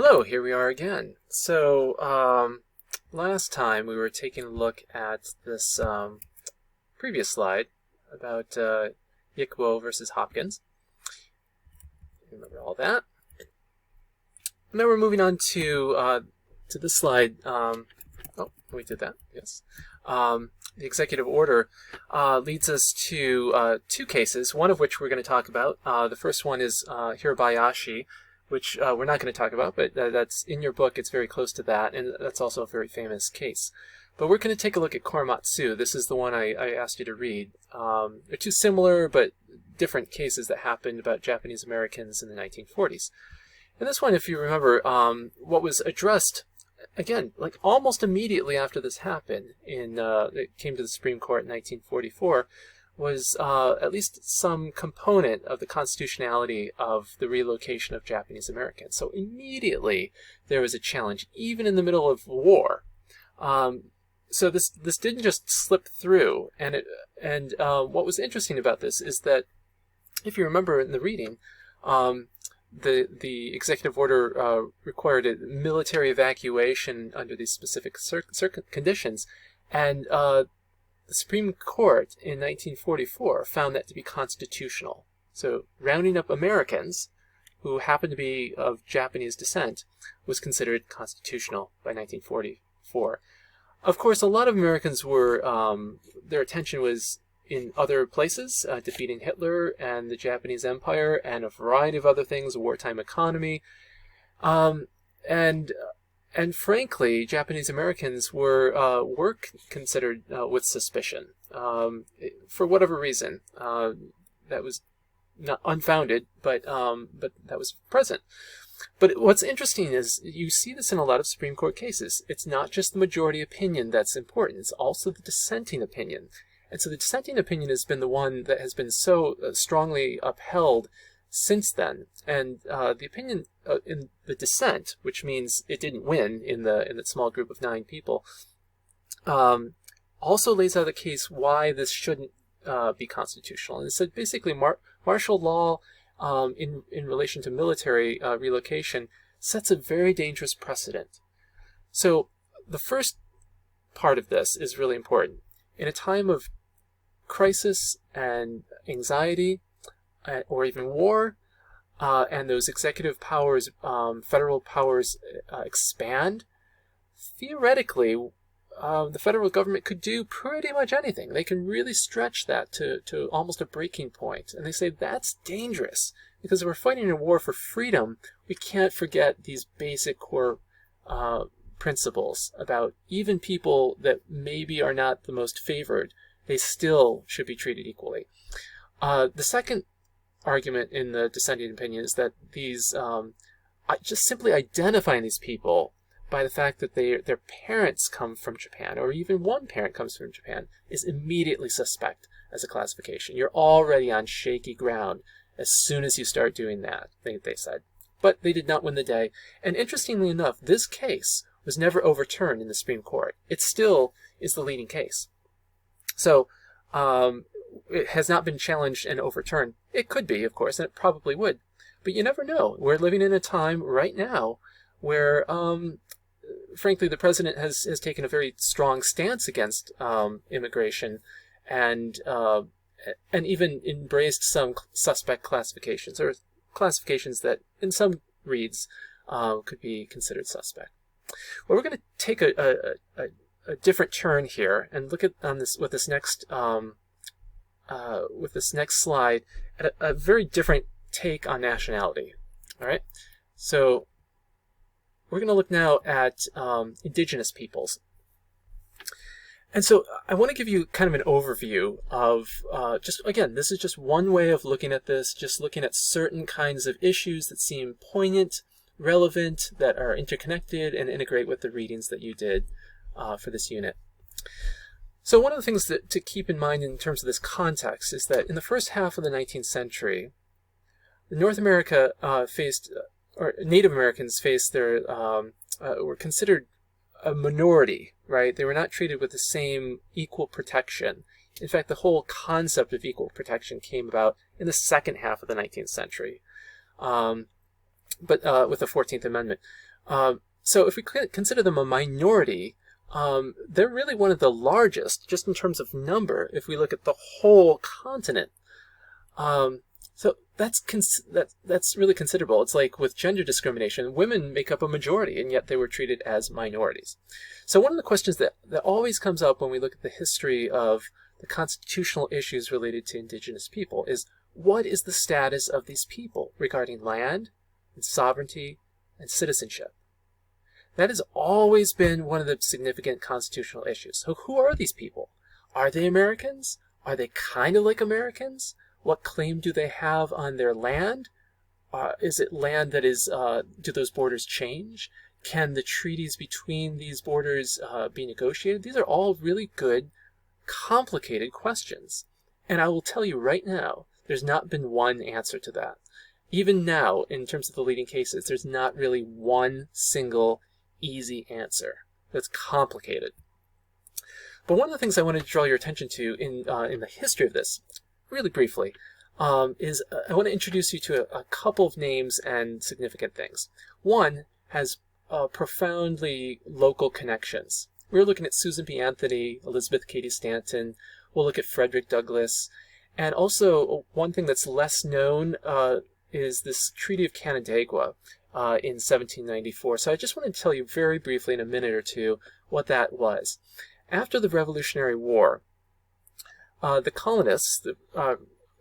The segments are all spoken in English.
Hello, here we are again. Last time we were taking a look at this previous slide about Yickwo versus Hopkins. Remember all that. Now we're moving on to this slide. We did that. Yes. The executive order leads us to two cases, one of which we're going to talk about. The first one is Hirabayashi, which we're not going to talk about, but that's in your book. It's very close to that, and that's also a very famous case. But we're going to take a look at Korematsu. This is the one I asked you to read. They're two similar but different cases that happened about Japanese Americans in the 1940s. And this one, if you remember, what was addressed, again, like almost immediately after this happened, it came to the Supreme Court in 1944, was at least some component of the constitutionality of the relocation of Japanese Americans. So immediately there was a challenge, even in the middle of war. So this didn't just slip through. And what was interesting about this is that, if you remember in the reading, the executive order required a military evacuation under these specific conditions, and the Supreme Court in 1944 found that to be constitutional. So rounding up Americans who happened to be of Japanese descent was considered constitutional by 1944. Of course, a lot of Americans were, their attention was in other places, defeating Hitler and the Japanese Empire and a variety of other things, wartime economy. And frankly, Japanese Americans were considered with suspicion for whatever reason. That was not unfounded, but that was present. But what's interesting is you see this in a lot of Supreme Court cases. It's not just the majority opinion that's important; it's also the dissenting opinion. And so the dissenting opinion has been the one that has been so strongly upheld since then. And the opinion in the dissent, which means it didn't win in the small group of 9 people, also lays out the case why this shouldn't be constitutional. And it said basically martial law in relation to military relocation sets a very dangerous precedent. So the first part of this is really important. In a time of crisis and anxiety, or even war, and those executive powers, federal powers expand, theoretically, the federal government could do pretty much anything. They can really stretch that to almost a breaking point. And they say that's dangerous, because if we're fighting a war for freedom, we can't forget these basic core principles about even people that maybe are not the most favored, they still should be treated equally. The second argument in the dissenting opinion is that these just simply identifying these people by the fact that their parents come from Japan, or even one parent comes from Japan, is immediately suspect as a classification. You're already on shaky ground as soon as you start doing that, they said. But they did not win the day. And interestingly enough, this case was never overturned in the Supreme Court. It still is the leading case. So it has not been challenged and overturned. It could be, of course, and it probably would. But you never know. We're living in a time right now where, frankly, the president has taken a very strong stance against immigration, and even embraced some suspect classifications, or classifications that, in some reads, could be considered suspect. Well, we're going to take a different turn here and look at with this next slide at a very different take on nationality. All right, so we're going to look now at indigenous peoples. And so I want to give you kind of an overview of this is just one way of looking at this, just looking at certain kinds of issues that seem poignant, relevant, that are interconnected, and integrate with the readings that you did for this unit. So one of the things to keep in mind in terms of this context is that in the first half of the 19th century, North America or Native Americans were considered a minority, right? They were not treated with the same equal protection. In fact, the whole concept of equal protection came about in the second half of the 19th century. with the 14th Amendment. So if we consider them a minority, they're really one of the largest, just in terms of number, if we look at the whole continent. So that's really considerable. It's like with gender discrimination, women make up a majority, and yet they were treated as minorities. So one of the questions that always comes up when we look at the history of the constitutional issues related to indigenous people is, what is the status of these people regarding land and sovereignty and citizenship? That has always been one of the significant constitutional issues. So who are these people? Are they Americans? Are they kind of like Americans? What claim do they have on their land? Is it land that is, do those borders change? Can the treaties between these borders be negotiated? These are all really good, complicated questions. And I will tell you right now, there's not been one answer to that. Even now, in terms of the leading cases, there's not really one single easy answer. That's complicated. But one of the things I wanted to draw your attention to in the history of this, really briefly, is I want to introduce you to a couple of names and significant things. One has profoundly local connections. We're looking at Susan B. Anthony, Elizabeth Cady Stanton. We'll look at Frederick Douglass. And also, one thing that's less known is this Treaty of Canandaigua in 1794. So I just want to tell you very briefly in a minute or two what that was. After the Revolutionary War, the colonists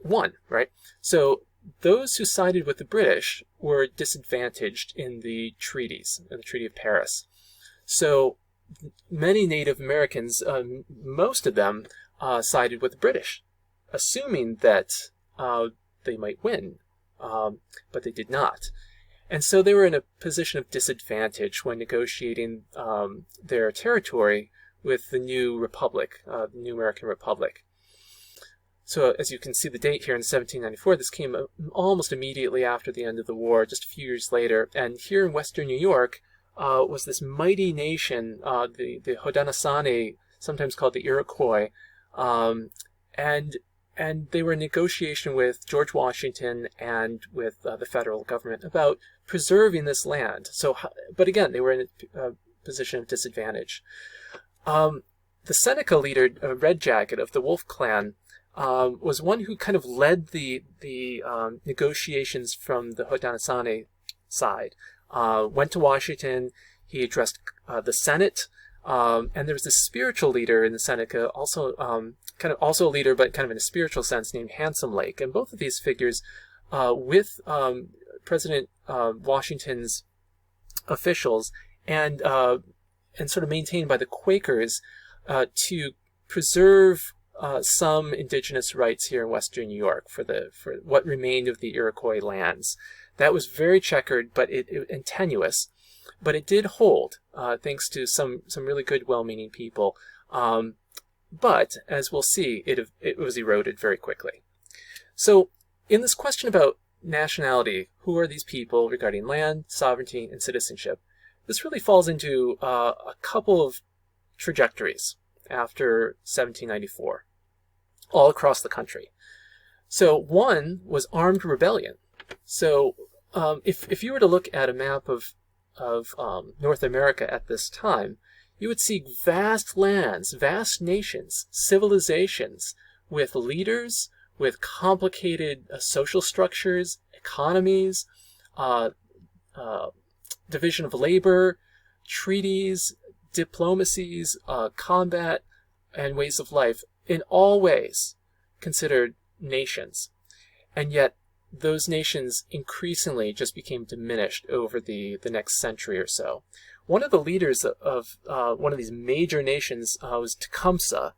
won, right? So those who sided with the British were disadvantaged in the treaties, in the Treaty of Paris. So many Native Americans, most of them, sided with the British, assuming that they might win, but they did not. And so they were in a position of disadvantage when negotiating their territory with the new republic, the new American Republic. So as you can see the date here in 1794, this came almost immediately after the end of the war, just a few years later. And here in western New York was this mighty nation, the Haudenosaunee, sometimes called the Iroquois, and they were in negotiation with George Washington and with the federal government about preserving this land. So, but again, they were in a position of disadvantage. The Seneca leader, Red Jacket of the Wolf Clan, was one who kind of led the negotiations from the Haudenosaunee side. Went to Washington. He addressed the Senate, and there was this spiritual leader in the Seneca, also kind of also a leader, but kind of in a spiritual sense, named Handsome Lake. And both of these figures, with President Washington's officials, and sort of maintained by the Quakers, to preserve some indigenous rights here in western New York for what remained of the Iroquois lands. That was very checkered, but and tenuous, but it did hold, thanks to some really good, well-meaning people. But as we'll see, it was eroded very quickly. So in this question about nationality, who are these people regarding land, sovereignty, and citizenship, this really falls into a couple of trajectories after 1794, all across the country. So one was armed rebellion. So if you were to look at a map of North America at this time, you would see vast lands, vast nations, civilizations with leaders, with complicated social structures, economies, division of labor, treaties, diplomacies, combat, and ways of life, in all ways considered nations. And yet those nations increasingly just became diminished over the next century or so. One of the leaders of one of these major nations was Tecumseh.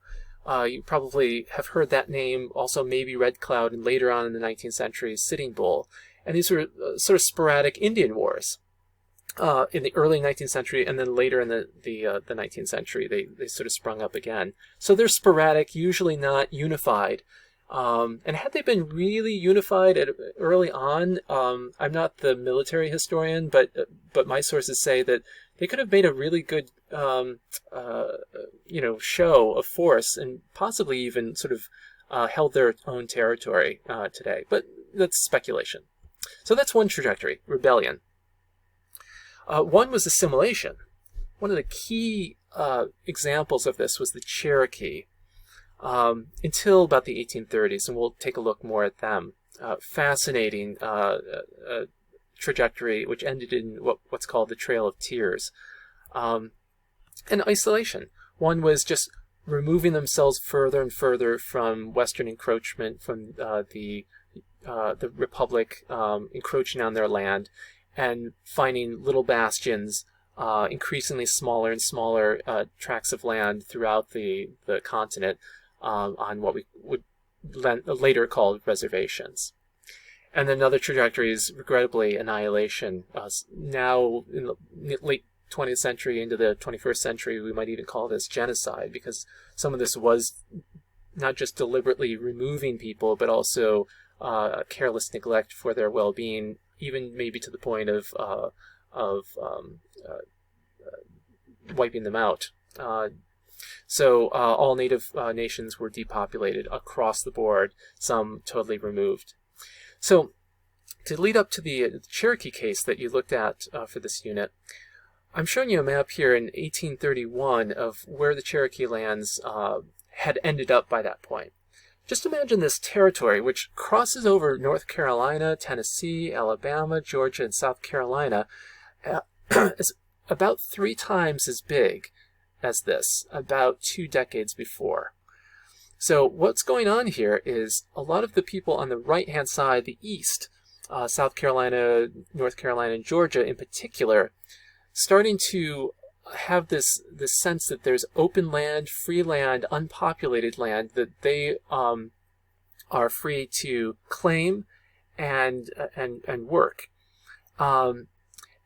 You probably have heard that name, also maybe Red Cloud, and later on in the 19th century, Sitting Bull. And these were sort of sporadic Indian wars in the early 19th century, and then later in the 19th century, they sort of sprung up again. So they're sporadic, usually not unified. And had they been really unified early on, I'm not the military historian, but my sources say that they could have made a really good, show of force, and possibly even sort of held their own territory today. But that's speculation. So that's one trajectory, rebellion. One was assimilation. One of the key examples of this was the Cherokee, until about the 1830s, and we'll take a look more at them. Fascinating trajectory, which ended in what's called the Trail of Tears. And isolation. One was just removing themselves further and further from Western encroachment, from the Republic encroaching on their land, and finding little bastions, increasingly smaller and smaller tracts of land throughout the continent, on what we would later call reservations. And then another trajectory is, regrettably, annihilation. Now, in the late 20th century into the 21st century, we might even call this genocide, because some of this was not just deliberately removing people, but also careless neglect for their well-being, even maybe to the point of wiping them out. So all native nations were depopulated across the board, some totally removed. So to lead up to the Cherokee case that you looked at for this unit, I'm showing you a map here in 1831 of where the Cherokee lands had ended up by that point. Just imagine this territory, which crosses over North Carolina, Tennessee, Alabama, Georgia, and South Carolina, is about 3 times as big as this, about 2 decades before. So what's going on here is a lot of the people on the right-hand side, the east, South Carolina, North Carolina, and Georgia in particular, starting to have this sense that there's open land, free land, unpopulated land that they are free to claim and work. And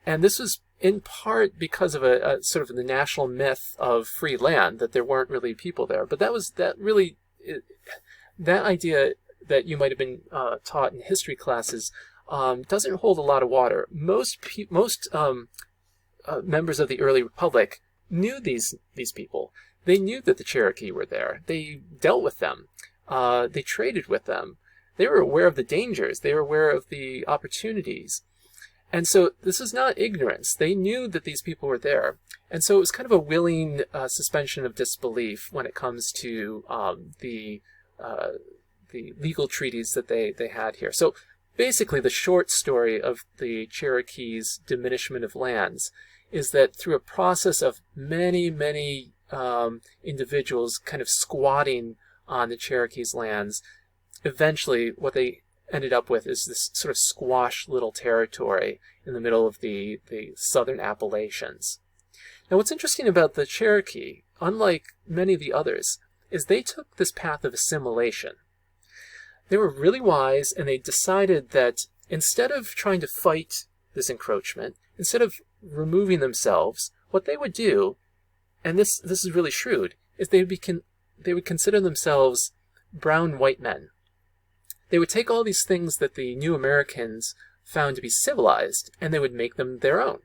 this was in part because of a sort of the national myth of free land, that there weren't really people there. But that idea that you might have been taught in history classes doesn't hold a lot of water. Most members of the early republic knew these people. They knew that the Cherokee were there. They dealt with them. They traded with them. They were aware of the dangers. They were aware of the opportunities. And so this is not ignorance. They knew that these people were there. And so it was kind of a willing suspension of disbelief when it comes to the legal treaties that they had here. So basically the short story of the Cherokee's diminishment of lands is that through a process of many individuals kind of squatting on the Cherokee's lands, eventually what they ended up with is this sort of squashed little territory in the middle of the southern Appalachians. Now what's interesting about the Cherokee, unlike many of the others, is they took this path of assimilation. They were really wise, and they decided that instead of trying to fight this encroachment, instead of removing themselves, what they would do, and this is really shrewd, is they would consider themselves brown white men. They would take all these things that the new Americans found to be civilized, and they would make them their own.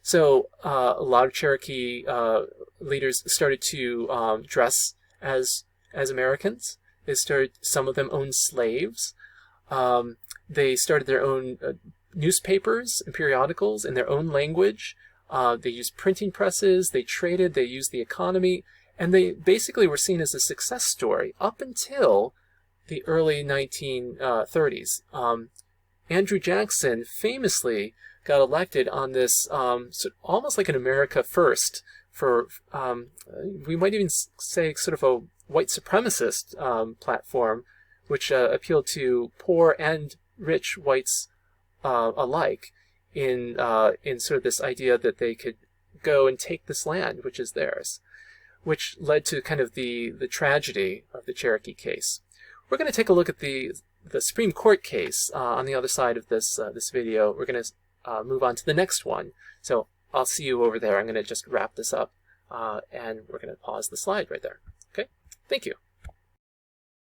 So a lot of Cherokee leaders started to dress as Americans. Some of them owned slaves. They started their own newspapers and periodicals in their own language. They used printing presses. They traded. They used the economy. And they basically were seen as a success story up until the early 1930s. Andrew Jackson famously got elected on this almost like an America First, for we might even say sort of a white supremacist platform, which appealed to poor and rich whites alike in sort of this idea that they could go and take this land, which is theirs, which led to kind of the tragedy of the Cherokee case. We're going to take a look at the Supreme Court case on the other side of this video. We're going to move on to the next one. So I'll see you over there. I'm going to just wrap this up, and we're going to pause the slide right there. Okay? Thank you.